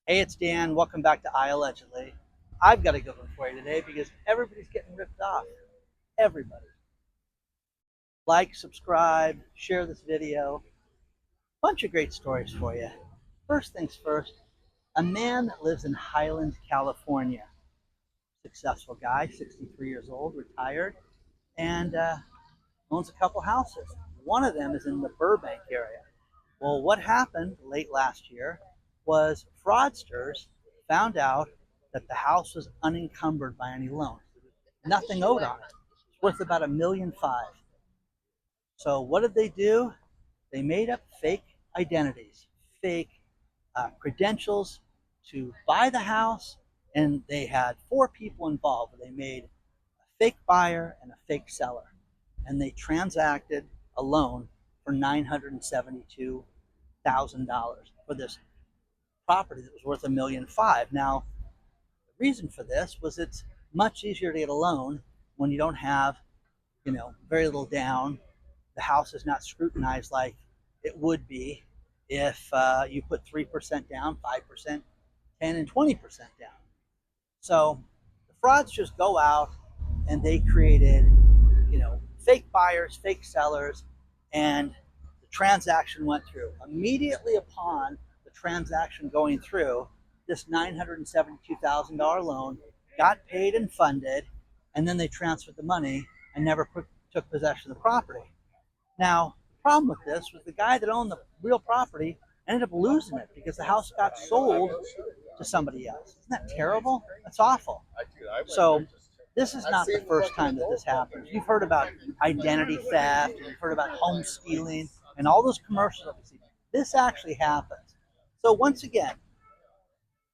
Hey, it's Dan. Welcome back to I Allegedly. I've got a good one for you today because everybody's getting ripped off. Everybody. Like, subscribe, share this video. Bunch of great stories for you. First things first, a man that lives in Highlands, California. Successful guy, 63 years old, retired, and owns a couple houses. One of them is in the Burbank area. Well, what happened late last year was fraudsters found out that the house was unencumbered by any loans. Nothing owed on it. It's worth about $1,500,000. So what did they do? They made up fake identities, fake credentials to buy the house, and they had four people involved. They made a fake buyer and a fake seller, and they transacted a loan for $972,000 for this property that was worth $1,500,000. Now, the reason for this was it's much easier to get a loan when you don't have, very little down. The house is not scrutinized like it would be if you put 3% down, 5%, 10 and 20% down. So the frauds just go out and they created, fake buyers, fake sellers, and the transaction went through. Immediately upon the transaction going through, this $972,000 loan got paid and funded, and then they transferred the money and never took possession of the property. Now, the problem with this was the guy that owned the real property ended up losing it because the house got sold to somebody else. Isn't that terrible? That's awful. So this is not the first time that this happens. You've heard about identity theft, you've heard about home stealing, and all those commercials that we see. This actually happens. So once again,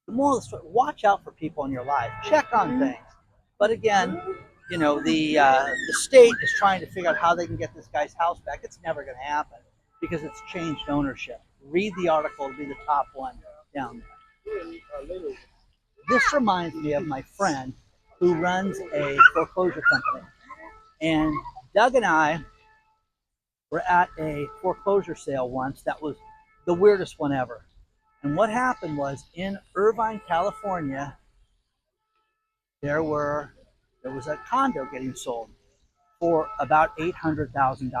the moral of the story: watch out for people in your life. Check on things. But again, the state is trying to figure out how they can get this guy's house back. It's never going to happen because it's changed ownership. Read the article; it'll be the top one down there. This reminds me of my friend who runs a foreclosure company. And Doug and I were at a foreclosure sale once that was the weirdest one ever. And what happened was in Irvine, California, there was a condo getting sold for about $800,000.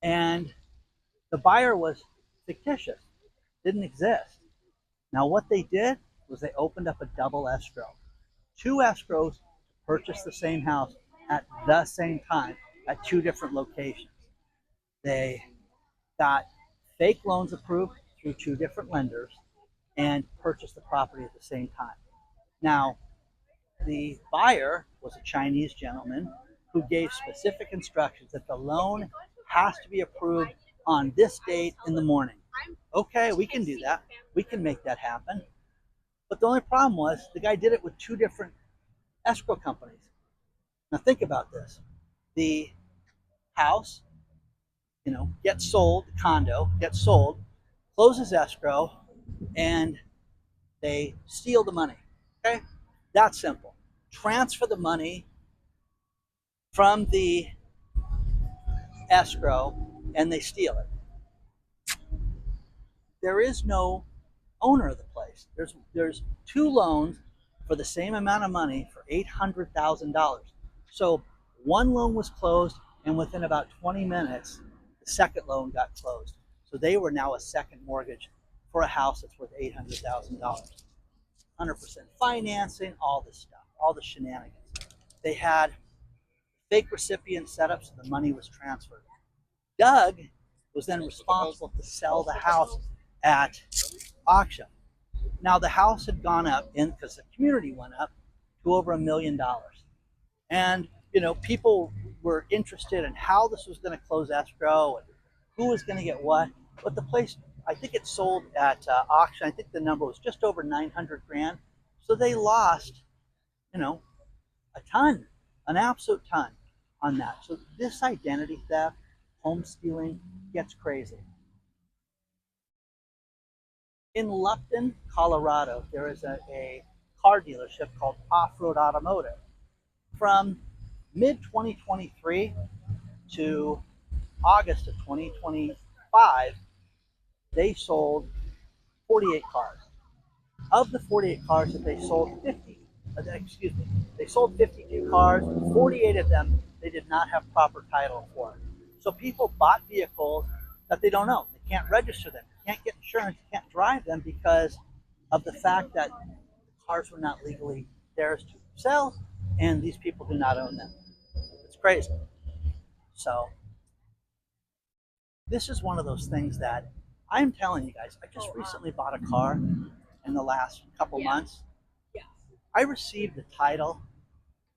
And the buyer was fictitious, didn't exist. Now what they did was they opened up a double escrow. Two escrows to purchase the same house at the same time at two different locations. They got fake loans approved through two different lenders and purchased the property at the same time. Now, the buyer was a Chinese gentleman who gave specific instructions that the loan has to be approved on this date in the morning. Okay, we can do that. We can make that happen. But the only problem was the guy did it with two different escrow companies. Now think about this. The house, gets sold, the condo gets sold, closes escrow, and they steal the money. Okay? That's simple. Transfer the money from the escrow and they steal it. There is no owner of the place. There's two loans for the same amount of money for $800,000. So one loan was closed, and within about 20 minutes, the second loan got closed. So they were now a second mortgage for a house that's worth $800,000. 100% financing, all this stuff, all the shenanigans. They had fake recipient set up so the money was transferred. Doug was then responsible to sell the house at auction. Now the house had gone up because the community went up to over $1,000,000, and people were interested in how this was going to close escrow and who was going to get what. But the place, I think it sold at auction. I think the number was just over 900 grand. So they lost, a ton, an absolute ton on that. So this identity theft, home stealing gets crazy. In Lupton, Colorado, there is a car dealership called Off-Road Automotive. From mid-2023 to August of 2025, they sold 48 cars. Of the 48 cars that they sold, they sold 52 cars. 48 of them they did not have proper title for. So people bought vehicles that they don't own. They can't register them, can't get insurance, can't drive them because of the fact that the cars were not legally theirs to sell, and these people do not own them. It's crazy. So this is one of those things that I'm telling you guys. I just recently bought a car in the last couple months. I received the title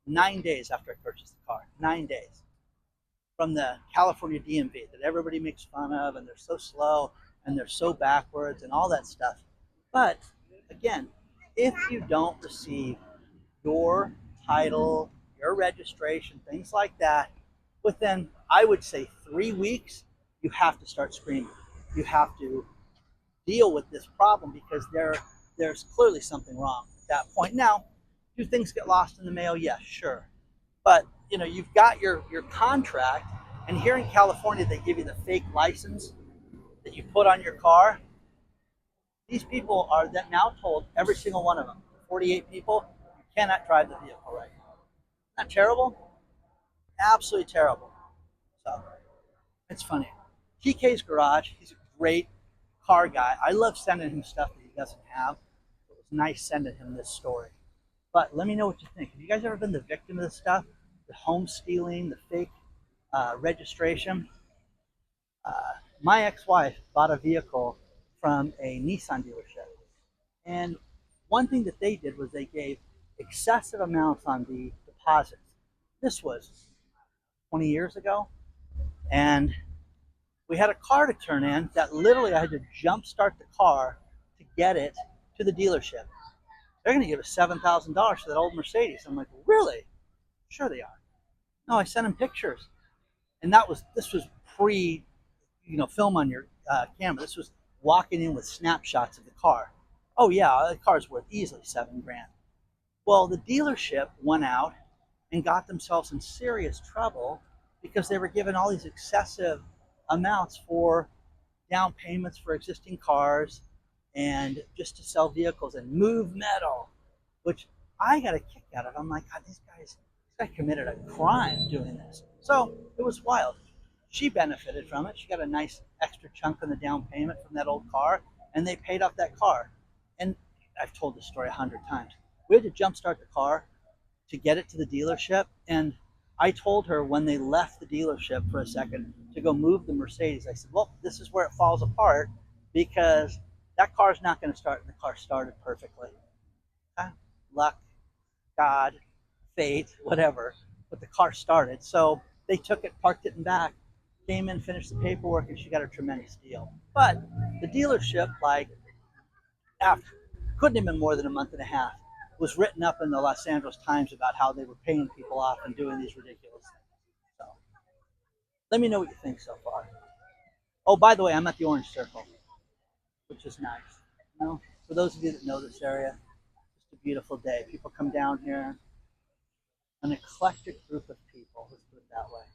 9 days after I purchased the car. 9 days from the California DMV that everybody makes fun of, and they're so slow and they're so backwards and all that stuff. But again, if you don't receive your title, your registration, things like that, within, I would say, 3 weeks, you have to start screaming. You have to deal with this problem because there's clearly something wrong at that point. Now, do things get lost in the mail? Yes, sure. But you've got your contract, and here in California, they give you the fake license that you put on your car. These people are that now told, every single one of them, 48 people, you cannot drive the vehicle right now. Isn't that terrible? Absolutely terrible. So it's funny. TK's Garage, he's a great car guy. I love sending him stuff that he doesn't have. It was nice sending him this story. But let me know what you think. Have you guys ever been the victim of this stuff? The home stealing, the fake registration? Uh, my ex-wife bought a vehicle from a Nissan dealership. And one thing that they did was they gave excessive amounts on the deposits. This was 20 years ago. And we had a car to turn in that literally I had to jump start the car to get it to the dealership. They're going to give us $7,000 for that old Mercedes. I'm like, really? Sure they are. No, I sent them pictures, and this was pre, film on your camera. This was walking in with snapshots of the car. Oh yeah, the car's worth easily $7,000. Well, the dealership went out and got themselves in serious trouble because they were given all these excessive amounts for down payments for existing cars and just to sell vehicles and move metal, which I got a kick out of. I'm like, God, this guy committed a crime doing this. So it was wild. She benefited from it. She got a nice extra chunk on the down payment from that old car, and they paid off that car. And I've told this story 100 times. We had to jumpstart the car to get it to the dealership, and I told her when they left the dealership for a second to go move the Mercedes. I said, well, this is where it falls apart because that car's not going to start, and the car started perfectly. Okay? Luck, God, fate, whatever, but the car started. So they took it, parked it in back, came in, finished the paperwork, and she got a tremendous deal. But the dealership, like, after, couldn't have been more than a month and a half, was written up in the Los Angeles Times about how they were paying people off and doing these ridiculous things. So let me know what you think so far. Oh, by the way, I'm at the Orange Circle, which is nice. For those of you that know this area, just a beautiful day. People come down here, an eclectic group of people, let's put it that way.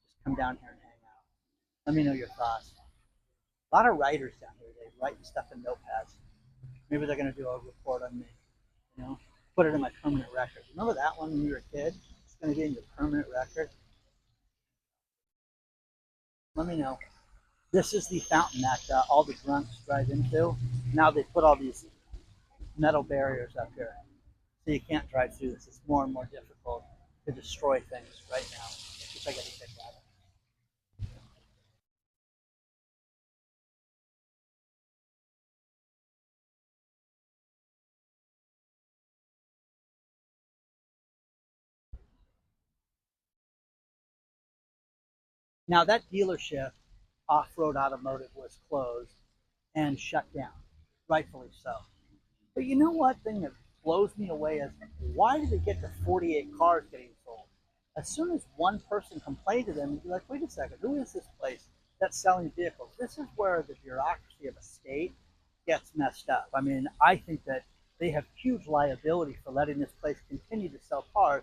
Just come down here and hang out. Let me know your thoughts. A lot of writers down here today, writing stuff in notepads. Maybe they're going to do a report on me, put it in my permanent record. Remember that one when you were a kid? It's going to be in your permanent record. Let me know. This is the fountain that all the drunks drive into. Now they put all these metal barriers up here, so you can't drive through this. It's more and more difficult to destroy things right now. Just I got to check that out. Now that dealership, Off-Road Automotive, was closed and shut down, rightfully so. But you know what thing that blows me away is why did it get to 48 cars getting sold? As soon as one person complained to them, you'd be like, wait a second, who is this place that's selling vehicles? This is where the bureaucracy of a state gets messed up. I mean, I think that they have huge liability for letting this place continue to sell cars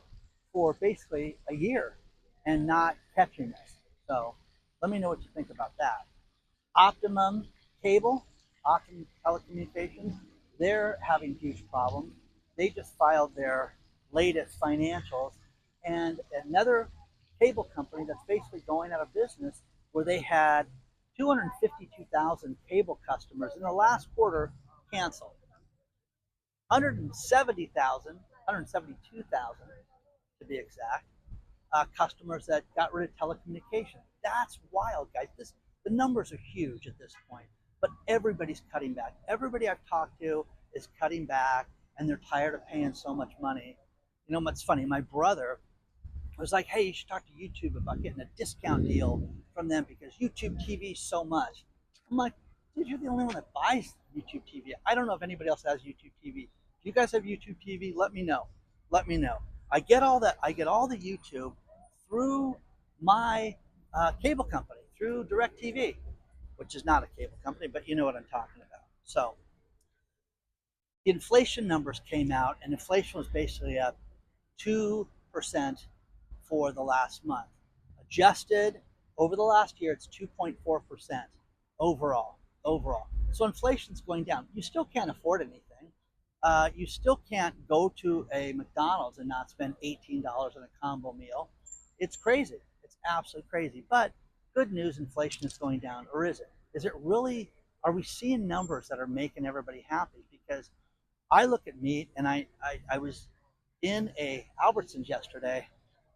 for basically a year and not catching this. So let me know what you think about that. Optimum Cable, Optimum Telecommunications, they're having huge problems. They just filed their latest financials, and another cable company that's basically going out of business, where they had 252,000 cable customers in the last quarter canceled. 170,000, 172,000 to be exact, customers that got rid of telecommunications. That's wild, guys. The numbers are huge at this point, but everybody's cutting back. Everybody I've talked to is cutting back, and they're tired of paying so much money. You know what's funny? My brother was like, "Hey, you should talk to YouTube about getting a discount deal from them because YouTube TV is so much." I'm like, "Dude, you're the only one that buys YouTube TV. I don't know if anybody else has YouTube TV. If you guys have YouTube TV, let me know. Let me know. I get all that. I get all the YouTube through my cable company, through DirecTV, which is not a cable company, but you know what I'm talking about." So the inflation numbers came out, and inflation was basically up 2% for the last month. Adjusted over the last year, it's 2.4% overall. Overall, so inflation's going down. You still can't afford anything. You still can't go to a McDonald's and not spend $18 on a combo meal. It's crazy. It's absolutely crazy. But good news, inflation is going down, or is it? Is it really? Are we seeing numbers that are making everybody happy? Because I look at meat, and I was in a Albertsons yesterday,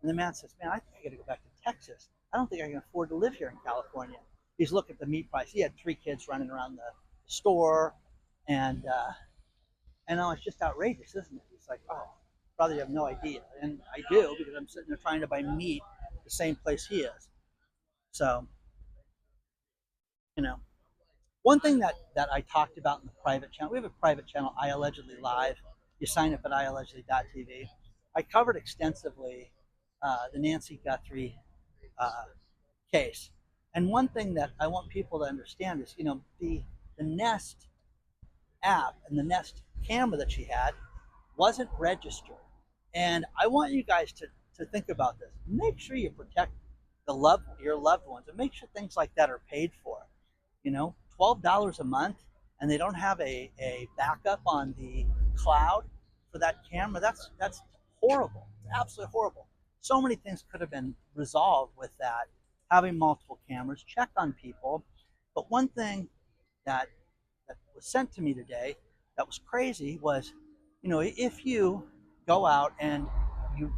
and the man says, "Man, I think I got to go back to Texas. I don't think I can afford to live here in California." He's looking at the meat price. He had 3 kids running around the store, and it's just outrageous, isn't it? He's like, "Oh, brother, you have no idea," and I do, because I'm sitting there trying to buy meat the same place he is. So, you know, one thing that I talked about in the private channel, we have a private channel, I Allegedly Live. You sign up at iallegedly.tv. I covered extensively the Nancy Guthrie uh, case. And one thing that I want people to understand is, the Nest app and the Nest camera that she had wasn't registered. And I want you guys to think about this. Make sure you protect your loved ones, and make sure things like that are paid for. $12 a month, and they don't have a backup on the cloud for that camera. That's horrible. It's absolutely horrible. So many things could have been resolved with that. Having multiple cameras, check on people. But one thing that was sent to me today that was crazy was, if you go out and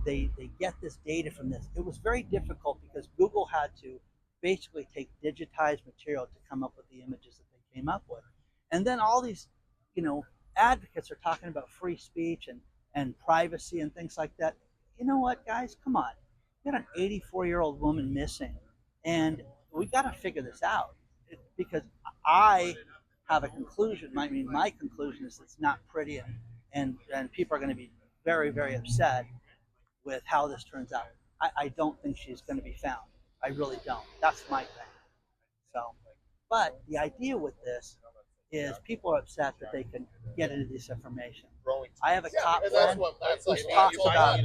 they get this data from this, it was very difficult because Google had to basically take digitized material to come up with the images that they came up with. And then all these, you know, advocates are talking about free speech and privacy and things like that. You know what, guys? Come on. We got an 84-year-old woman missing, and we got to figure this out, because I have a conclusion. My conclusion is it's not pretty, and people are going to be very, very upset with how this turns out. I don't think she's going to be found. I really don't. That's my thing. So, but the idea with this is people are upset that they can get into this information. I have a cop friend who talks about,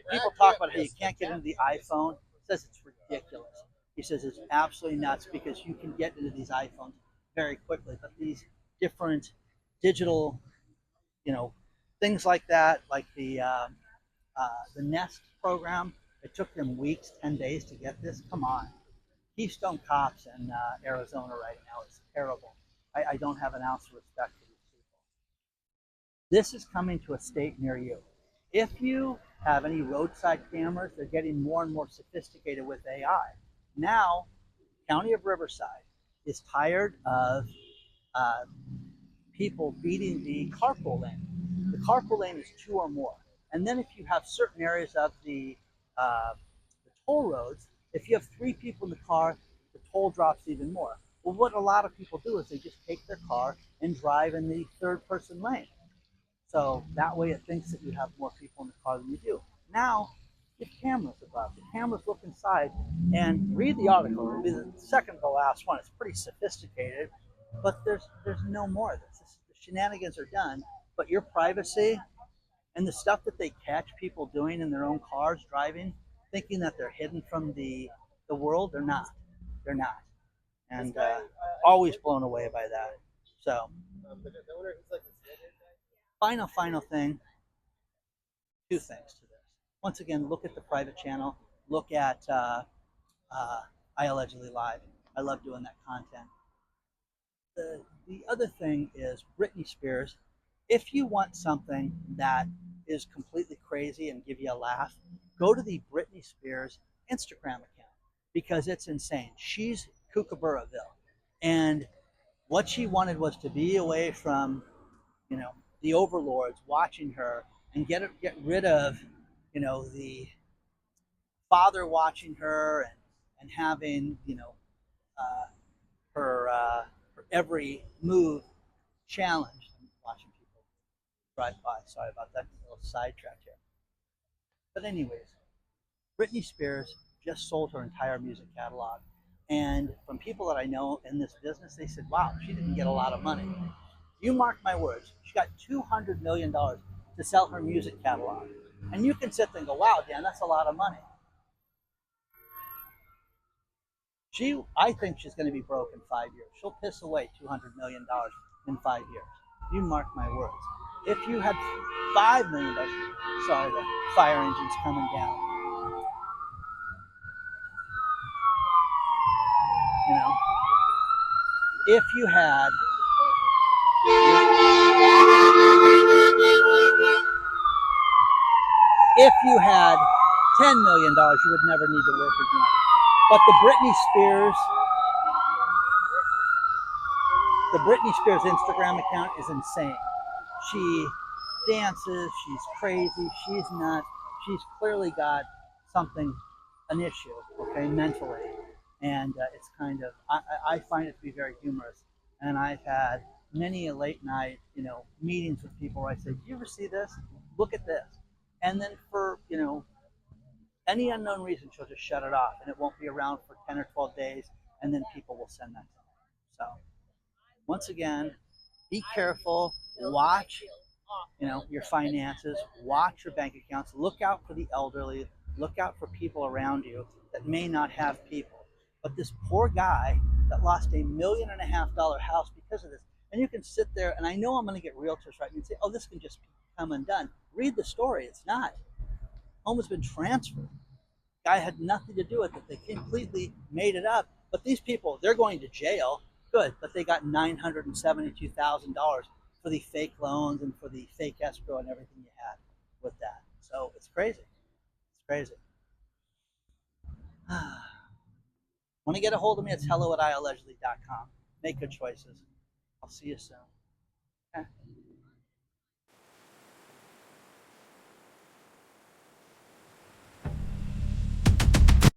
people talk about how you can't get into the iPhone. Says it's ridiculous. He says it's absolutely nuts because you can get into these iPhones very quickly, but these different digital, things like that, like the Nest program, it took them weeks, 10 days to get this. Come on. Keystone Cops in Arizona right now is terrible. I don't have an ounce of respect for these people. This is coming to a state near you. If you have any roadside cameras, they're getting more and more sophisticated with AI. Now, County of Riverside is tired of uh, people beating the carpool lane. The carpool lane is 2 or more. And then if you have certain areas of the toll roads, if you have 3 people in the car, the toll drops even more. Well, what a lot of people do is they just take their car and drive in the third person lane. So that way it thinks that you have more people in the car than you do. Now, the cameras above. The cameras look inside and read the article. It'll be the second to last one. It's pretty sophisticated, but there's no more of this. The shenanigans are done, but your privacy and the stuff that they catch people doing in their own cars driving, thinking that they're hidden from the world, they're not. They're not. And always blown away by that. So Final thing, two things to this. Once again, look at the private channel. Look at uh, I Allegedly Live. I love doing that content. The other thing is Britney Spears. If you want something that is completely crazy and give you a laugh, go to the Britney Spears Instagram account because it's insane. She's Kookaburraville, and what she wanted was to be away from, you know, the overlords watching her and get rid of, the father watching her and having, uh, her every move challenged. I'm watching people drive by. Sorry about that. A little sidetrack here. But anyways, Britney Spears just sold her entire music catalog. And from people that I know in this business, they said, wow, she didn't get a lot of money. You mark my words, she got $200 million to sell her music catalog. And you can sit there and go, wow, Dan, that's a lot of money. I think she's going to be broke in 5 years. She'll piss away $200 million in 5 years. You mark my words. If you had $5 million, sorry, the fire engine's coming down. You know, if you had, $10 million, you would never need to work again. But the Britney Spears Instagram account is insane. She dances, she's crazy, she's nuts. She's clearly got something, an issue, okay, mentally. And it's kind of, I find it to be very humorous. And I've had many a late night, meetings with people where I say, do you ever see this? Look at this. And then for, any unknown reason, she'll just shut it off and it won't be around for 10 or 12 days. And then people will send that to her. So once again, be careful, watch, your finances, watch your bank accounts, look out for the elderly, look out for people around you that may not have people. But this poor guy that lost $1.5 million house because of this, and you can sit there, and I know I'm going to get realtors right and say, oh, this can just come undone. Read the story. It's not. Home has been transferred. Guy had nothing to do with it. They completely made it up. But these people, they're going to jail. Good, but they got $972,000 for the fake loans and for the fake escrow and everything you had with that. So it's crazy. It's crazy. Want to get a hold of me? It's hello@iallegedly.com. Make good choices. I'll see you soon. Okay.